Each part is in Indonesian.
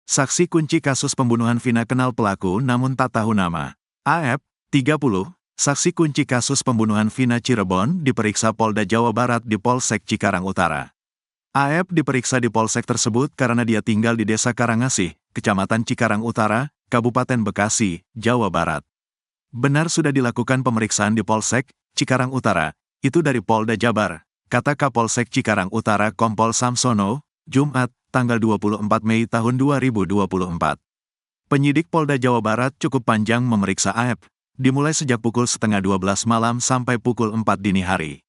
saksi kunci kasus pembunuhan Vina kenal pelaku namun tak tahu nama. AF, 30, saksi kunci kasus pembunuhan Vina Cirebon diperiksa Polda Jawa Barat di Polsek Cikarang Utara. AF diperiksa di Polsek tersebut karena dia tinggal di Desa Karangasih, Kecamatan Cikarang Utara, Kabupaten Bekasi, Jawa Barat. Benar sudah dilakukan pemeriksaan di Polsek Cikarang Utara, itu dari Polda Jabar, kata Kapolsek Cikarang Utara Kompol Samsono, Jumat, tanggal 24 Mei tahun 2024. Penyidik Polda Jawa Barat cukup panjang memeriksa AF, dimulai sejak pukul setengah 12 malam sampai pukul 4 dini hari.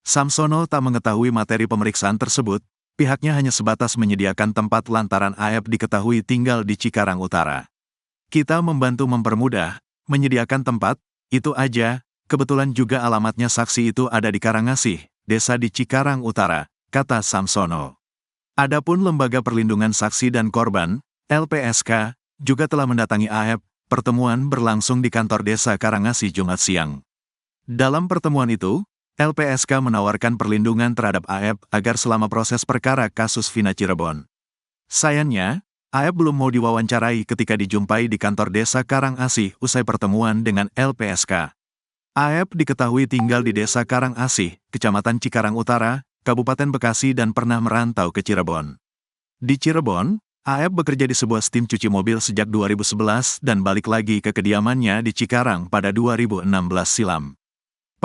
Samsono tak mengetahui materi pemeriksaan tersebut, pihaknya hanya sebatas menyediakan tempat lantaran AF diketahui tinggal di Cikarang Utara. Kita membantu mempermudah, menyediakan tempat, itu aja, kebetulan juga alamatnya saksi itu ada di Karangasih, desa di Cikarang Utara, kata Samsono. Adapun Lembaga Perlindungan Saksi dan Korban, LPSK, juga telah mendatangi AF, pertemuan berlangsung di kantor desa Karangasih Jumat siang. Dalam pertemuan itu, LPSK menawarkan perlindungan terhadap AF agar selama proses perkara kasus Vina Cirebon. Sayangnya, AF belum mau diwawancarai ketika dijumpai di kantor desa Karangasih usai pertemuan dengan LPSK. AF diketahui tinggal di desa Karangasih, Kecamatan Cikarang Utara, Kabupaten Bekasi dan pernah merantau ke Cirebon. Di Cirebon, AF bekerja di sebuah stim cuci mobil sejak 2011 dan balik lagi ke kediamannya di Cikarang pada 2016 silam.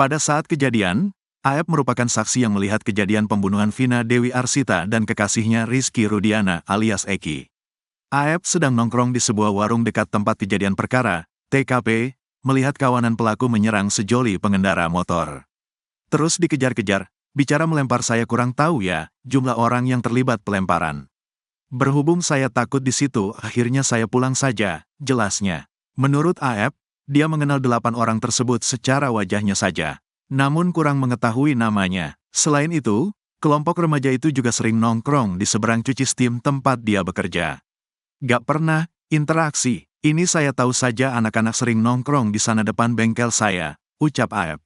Pada saat kejadian, AF merupakan saksi yang melihat kejadian pembunuhan Vina Dewi Arsita dan kekasihnya Rizky Rudiana alias Eki. AF sedang nongkrong di sebuah warung dekat tempat kejadian perkara, TKP, melihat kawanan pelaku menyerang sejoli pengendara motor. Terus dikejar-kejar, bicara melempar saya kurang tahu ya, jumlah orang yang terlibat pelemparan. Berhubung saya takut di situ, akhirnya saya pulang saja, jelasnya. Menurut AF, dia mengenal 8 orang tersebut secara wajahnya saja, namun kurang mengetahui namanya. Selain itu, kelompok remaja itu juga sering nongkrong di seberang cuci stim tempat dia bekerja. Gak pernah interaksi, ini saya tahu saja anak-anak sering nongkrong di sana depan bengkel saya, ucap AF.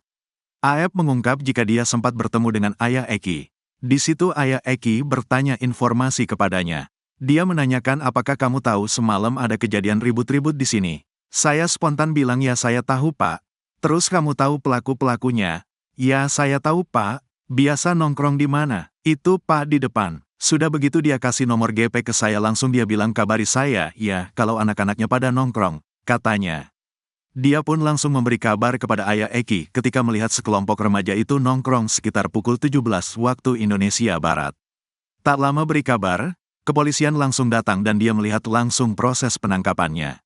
AF mengungkap jika dia sempat bertemu dengan ayah Eki. Di situ ayah Eki bertanya informasi kepadanya. Dia menanyakan apakah kamu tahu semalam ada kejadian ribut-ribut di sini. Saya spontan bilang ya saya tahu pak. Terus kamu tahu pelaku-pelakunya? Ya saya tahu pak. Biasa nongkrong di mana? Itu pak di depan. Sudah begitu dia kasih nomor GP ke saya langsung dia bilang kabari saya, ya kalau anak-anaknya pada nongkrong, katanya. Dia pun langsung memberi kabar kepada ayah Eki ketika melihat sekelompok remaja itu nongkrong sekitar pukul 17 waktu Indonesia Barat. Tak lama beri kabar, kepolisian langsung datang dan dia melihat langsung proses penangkapannya.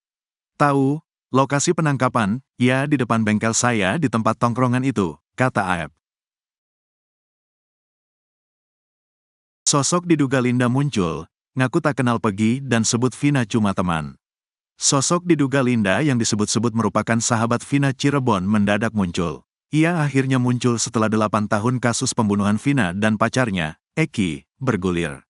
Tahu, lokasi penangkapan, ya di depan bengkel saya di tempat tongkrongan itu, kata AF. Sosok diduga Linda muncul, ngaku tak kenal Pegi dan sebut Vina cuma teman. Sosok diduga Linda yang disebut-sebut merupakan sahabat Vina Cirebon mendadak muncul. Ia akhirnya muncul setelah 8 tahun kasus pembunuhan Vina dan pacarnya, Eki, bergulir.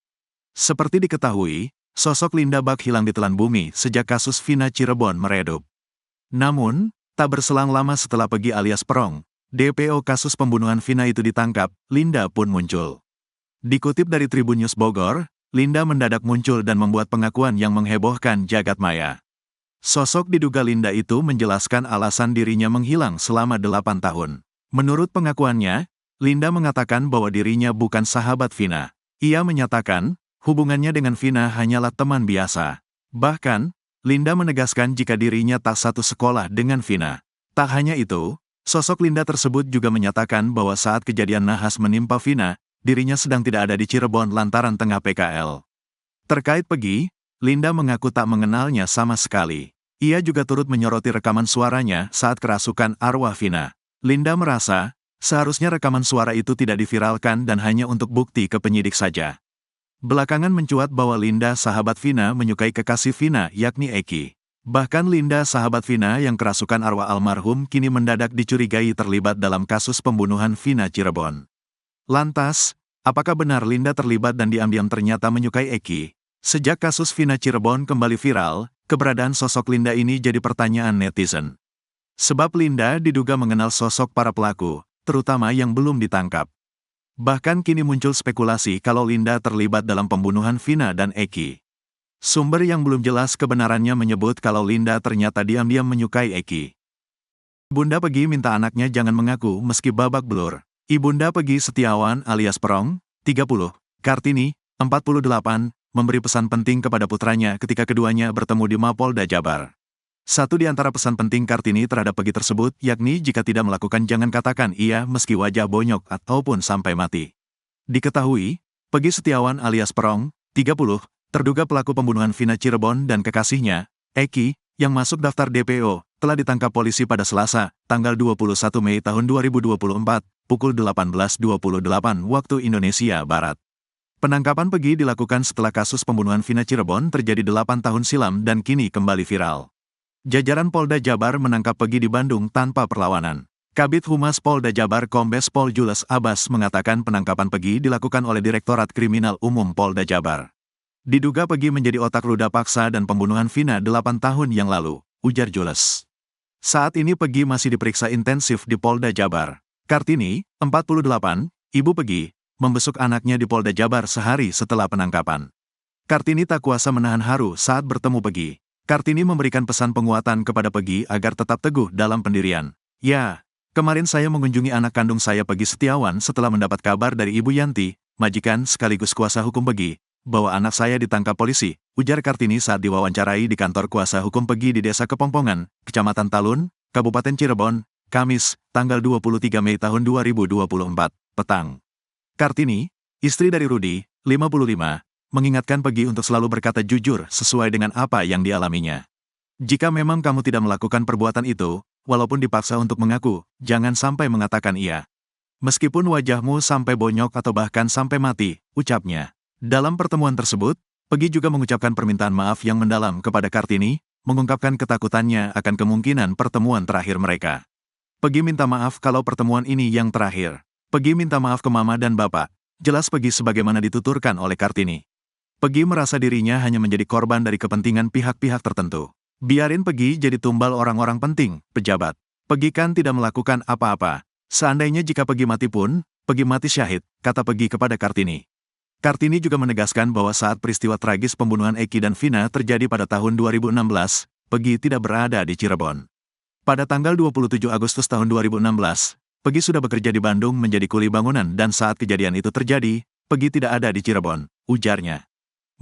Seperti diketahui, sosok Linda bak hilang ditelan bumi sejak kasus Vina Cirebon meredup. Namun, tak berselang lama setelah Pegi alias Perong, DPO kasus pembunuhan Vina itu ditangkap, Linda pun muncul. Dikutip dari Tribun News Bogor, Linda mendadak muncul dan membuat pengakuan yang menghebohkan jagat maya. Sosok diduga Linda itu menjelaskan alasan dirinya menghilang selama 8 tahun. Menurut pengakuannya, Linda mengatakan bahwa dirinya bukan sahabat Vina. Ia menyatakan, hubungannya dengan Vina hanyalah teman biasa. Bahkan, Linda menegaskan jika dirinya tak satu sekolah dengan Vina. Tak hanya itu, sosok Linda tersebut juga menyatakan bahwa saat kejadian nahas menimpa Vina, dirinya sedang tidak ada di Cirebon lantaran tengah PKL. Terkait Pegi, Linda mengaku tak mengenalnya sama sekali. Ia juga turut menyoroti rekaman suaranya saat kerasukan arwah Vina. Linda merasa, seharusnya rekaman suara itu tidak diviralkan dan hanya untuk bukti ke penyidik saja. Belakangan mencuat bahwa Linda sahabat Vina menyukai kekasih Vina yakni Eki. Bahkan Linda sahabat Vina yang kerasukan arwah almarhum kini mendadak dicurigai terlibat dalam kasus pembunuhan Vina Cirebon. Lantas, apakah benar Linda terlibat dan diam-diam ternyata menyukai Eki? Sejak kasus Vina Cirebon kembali viral, keberadaan sosok Linda ini jadi pertanyaan netizen. Sebab Linda diduga mengenal sosok para pelaku, terutama yang belum ditangkap. Bahkan kini muncul spekulasi kalau Linda terlibat dalam pembunuhan Vina dan Eki. Sumber yang belum jelas kebenarannya menyebut kalau Linda ternyata diam-diam menyukai Eki. Bunda Pegi minta anaknya jangan mengaku meski babak belur. Ibunda Pegi Setiawan alias Perong, 30, Kartini, 48, memberi pesan penting kepada putranya ketika keduanya bertemu di Mapolda Jabar. Satu di antara pesan penting Kartini terhadap Pegi tersebut, yakni jika tidak melakukan jangan katakan iya meski wajah bonyok ataupun sampai mati. Diketahui, Pegi Setiawan alias Perong, 30, terduga pelaku pembunuhan Vina Cirebon dan kekasihnya, Eki, yang masuk daftar DPO, telah ditangkap polisi pada Selasa, tanggal 21 Mei tahun 2024, pukul 18.28 waktu Indonesia Barat. Penangkapan Pegi dilakukan setelah kasus pembunuhan Vina Cirebon terjadi 8 tahun silam dan kini kembali viral. Jajaran Polda Jabar menangkap Pegi di Bandung tanpa perlawanan. Kabid Humas Polda Jabar Kombes Pol Jules Abbas mengatakan penangkapan Pegi dilakukan oleh Direktorat Kriminal Umum Polda Jabar. Diduga Pegi menjadi otak ruda paksa dan pembunuhan Vina 8 tahun yang lalu, ujar Jules. Saat ini Pegi masih diperiksa intensif di Polda Jabar. Kartini, 48, ibu Pegi, membesuk anaknya di Polda Jabar sehari setelah penangkapan. Kartini tak kuasa menahan haru saat bertemu Pegi. Kartini memberikan pesan penguatan kepada Pegi agar tetap teguh dalam pendirian. Ya, kemarin saya mengunjungi anak kandung saya Pegi Setiawan setelah mendapat kabar dari Ibu Yanti, majikan sekaligus kuasa hukum Pegi, bahwa anak saya ditangkap polisi, ujar Kartini saat diwawancarai di kantor kuasa hukum Pegi di Desa Kepompongan, Kecamatan Talun, Kabupaten Cirebon, Kamis, tanggal 23 Mei tahun 2024, petang. Kartini, istri dari Rudi, 55, mengingatkan Pegi untuk selalu berkata jujur sesuai dengan apa yang dialaminya. Jika memang kamu tidak melakukan perbuatan itu, walaupun dipaksa untuk mengaku, jangan sampai mengatakan iya. Meskipun wajahmu sampai bonyok atau bahkan sampai mati, ucapnya. Dalam pertemuan tersebut, Pegi juga mengucapkan permintaan maaf yang mendalam kepada Kartini, mengungkapkan ketakutannya akan kemungkinan pertemuan terakhir mereka. Pegi minta maaf kalau pertemuan ini yang terakhir. Pegi minta maaf ke mama dan bapak, jelas Pegi sebagaimana dituturkan oleh Kartini. Pegi merasa dirinya hanya menjadi korban dari kepentingan pihak-pihak tertentu. Biarin Pegi jadi tumbal orang-orang penting, pejabat. Pegi kan tidak melakukan apa-apa. Seandainya jika Pegi mati pun, Pegi mati syahid, kata Pegi kepada Kartini. Kartini juga menegaskan bahwa saat peristiwa tragis pembunuhan Eki dan Vina terjadi pada tahun 2016, Pegi tidak berada di Cirebon. Pada tanggal 27 Agustus tahun 2016, Pegi sudah bekerja di Bandung menjadi kuli bangunan dan saat kejadian itu terjadi, Pegi tidak ada di Cirebon, ujarnya.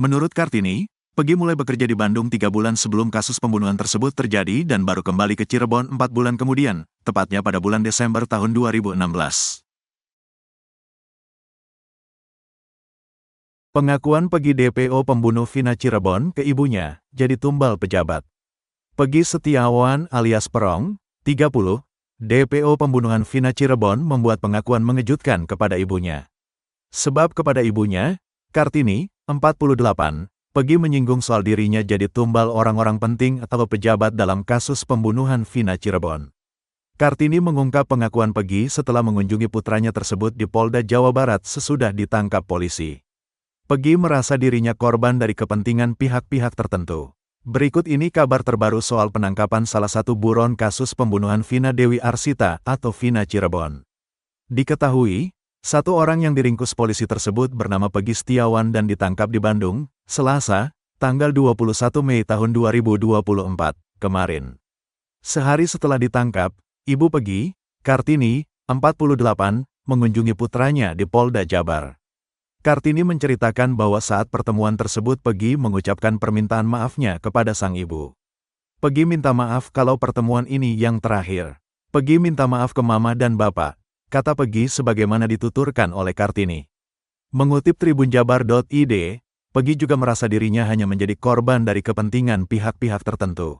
Menurut Kartini, Pegi mulai bekerja di Bandung 3 bulan sebelum kasus pembunuhan tersebut terjadi dan baru kembali ke Cirebon 4 bulan kemudian, tepatnya pada bulan Desember tahun 2016. Pengakuan Pegi DPO pembunuh Vina Cirebon ke ibunya, jadi tumbal pejabat. Pegi Setiawan alias Perong, 30, DPO pembunuhan Vina Cirebon membuat pengakuan mengejutkan kepada ibunya. Sebab kepada ibunya, Kartini, 48, Pegi menyinggung soal dirinya jadi tumbal orang-orang penting atau pejabat dalam kasus pembunuhan Vina Cirebon. Kartini mengungkap pengakuan Pegi setelah mengunjungi putranya tersebut di Polda Jawa Barat sesudah ditangkap polisi. Pegi merasa dirinya korban dari kepentingan pihak-pihak tertentu. Berikut ini kabar terbaru soal penangkapan salah satu buron kasus pembunuhan Vina Dewi Arsita atau Vina Cirebon. Diketahui, satu orang yang diringkus polisi tersebut bernama Pegi Setiawan dan ditangkap di Bandung, Selasa, tanggal 21 Mei tahun 2024, kemarin. Sehari setelah ditangkap, Ibu Pegi, Kartini, 48, mengunjungi putranya di Polda Jabar. Kartini menceritakan bahwa saat pertemuan tersebut Pegi mengucapkan permintaan maafnya kepada sang ibu. Pegi minta maaf kalau pertemuan ini yang terakhir. Pegi minta maaf ke mama dan bapak, kata Pegi sebagaimana dituturkan oleh Kartini. Mengutip tribunjabar.id, Pegi juga merasa dirinya hanya menjadi korban dari kepentingan pihak-pihak tertentu.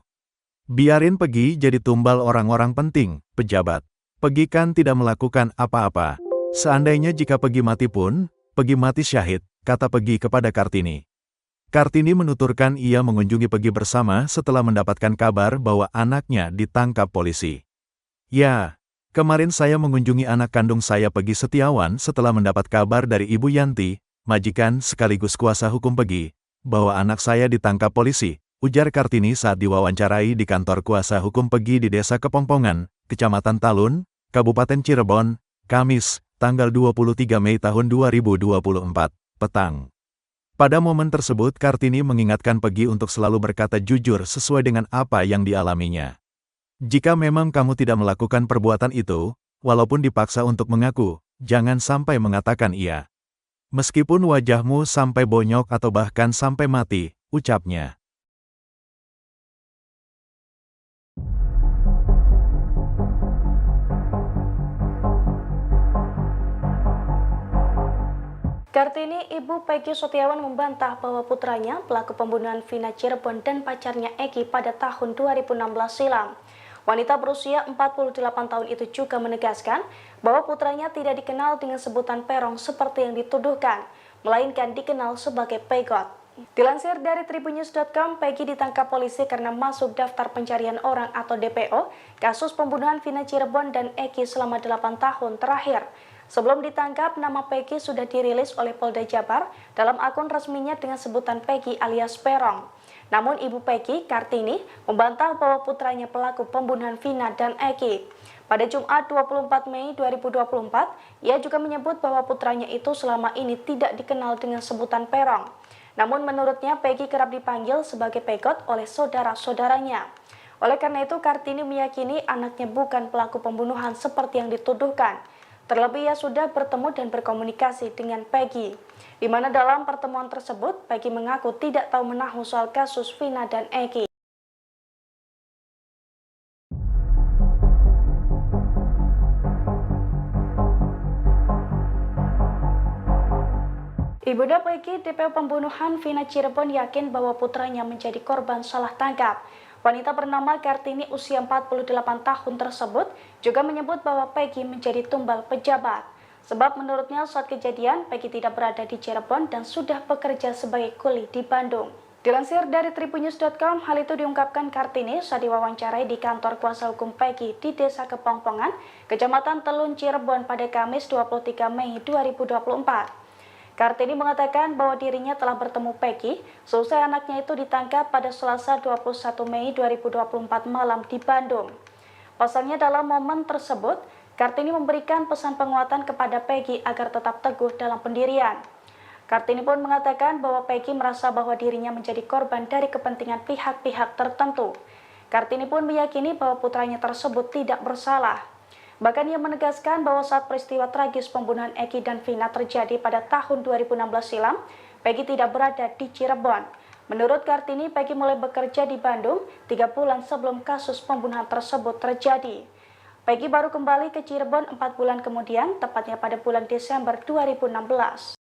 Biarin Pegi jadi tumbal orang-orang penting, pejabat. Pegi kan tidak melakukan apa-apa. Seandainya jika Pegi mati pun, Pegi mati syahid, kata Pegi kepada Kartini. Kartini menuturkan ia mengunjungi Pegi bersama setelah mendapatkan kabar bahwa anaknya ditangkap polisi. Ya, kemarin saya mengunjungi anak kandung saya Pegi Setiawan setelah mendapat kabar dari Ibu Yanti, majikan sekaligus kuasa hukum Pegi, bahwa anak saya ditangkap polisi, ujar Kartini saat diwawancarai di kantor kuasa hukum Pegi di Desa Kepompongan, Kecamatan Talun, Kabupaten Cirebon, Kamis, tanggal 23 Mei tahun 2024, petang. Pada momen tersebut, Kartini mengingatkan Peggy untuk selalu berkata jujur sesuai dengan apa yang dialaminya. Jika memang kamu tidak melakukan perbuatan itu, walaupun dipaksa untuk mengaku, jangan sampai mengatakan iya. Meskipun wajahmu sampai bonyok atau bahkan sampai mati, ucapnya. Kartini, ibu Peggy Setiawan membantah bahwa putranya, pelaku pembunuhan Vina Cirebon dan pacarnya Egi pada tahun 2016 silam. Wanita berusia 48 tahun itu juga menegaskan bahwa putranya tidak dikenal dengan sebutan Perong seperti yang dituduhkan, melainkan dikenal sebagai Pegot. Dilansir dari tribunnews.com, Peggy ditangkap polisi karena masuk daftar pencarian orang atau DPO kasus pembunuhan Vina Cirebon dan Egi selama 8 tahun terakhir. Sebelum ditangkap, nama Peggy sudah dirilis oleh Polda Jabar dalam akun resminya dengan sebutan Peggy alias Perong. Namun ibu Peggy, Kartini, membantah bahwa putranya pelaku pembunuhan Vina dan Egi. Pada Jumat 24 Mei 2024, ia juga menyebut bahwa putranya itu selama ini tidak dikenal dengan sebutan Perong. Namun menurutnya Peggy kerap dipanggil sebagai Pegot oleh saudara-saudaranya. Oleh karena itu, Kartini meyakini anaknya bukan pelaku pembunuhan seperti yang dituduhkan. Terlebih ia sudah bertemu dan berkomunikasi dengan Peggy, di mana dalam pertemuan tersebut Peggy mengaku tidak tahu menahu soal kasus Vina dan Egi. Ibunda Peggy, DPO pembunuhan Vina Cirebon, yakin bahwa putranya menjadi korban salah tangkap. Wanita bernama Kartini usia 48 tahun tersebut juga menyebut bahwa Peggy menjadi tumbal pejabat. Sebab menurutnya saat kejadian Peggy tidak berada di Cirebon dan sudah bekerja sebagai kuli di Bandung. Dilansir dari tribunnews.com, hal itu diungkapkan Kartini saat diwawancarai di kantor kuasa hukum Peggy di Desa Kepongpongan, Kecamatan Telun, Cirebon pada Kamis 23 Mei 2024. Kartini mengatakan bahwa dirinya telah bertemu Peggy seusai anaknya itu ditangkap pada Selasa 21 Mei 2024 malam di Bandung. Pasalnya dalam momen tersebut, Kartini memberikan pesan penguatan kepada Peggy agar tetap teguh dalam pendirian. Kartini pun mengatakan bahwa Peggy merasa bahwa dirinya menjadi korban dari kepentingan pihak-pihak tertentu. Kartini pun meyakini bahwa putranya tersebut tidak bersalah. Bahkan ia menegaskan bahwa saat peristiwa tragis pembunuhan Egi dan Vina terjadi pada tahun 2016 silam, Peggy tidak berada di Cirebon. Menurut Kartini, Peggy mulai bekerja di Bandung 3 bulan sebelum kasus pembunuhan tersebut terjadi. Peggy baru kembali ke Cirebon 4 bulan kemudian, tepatnya pada bulan Desember 2016.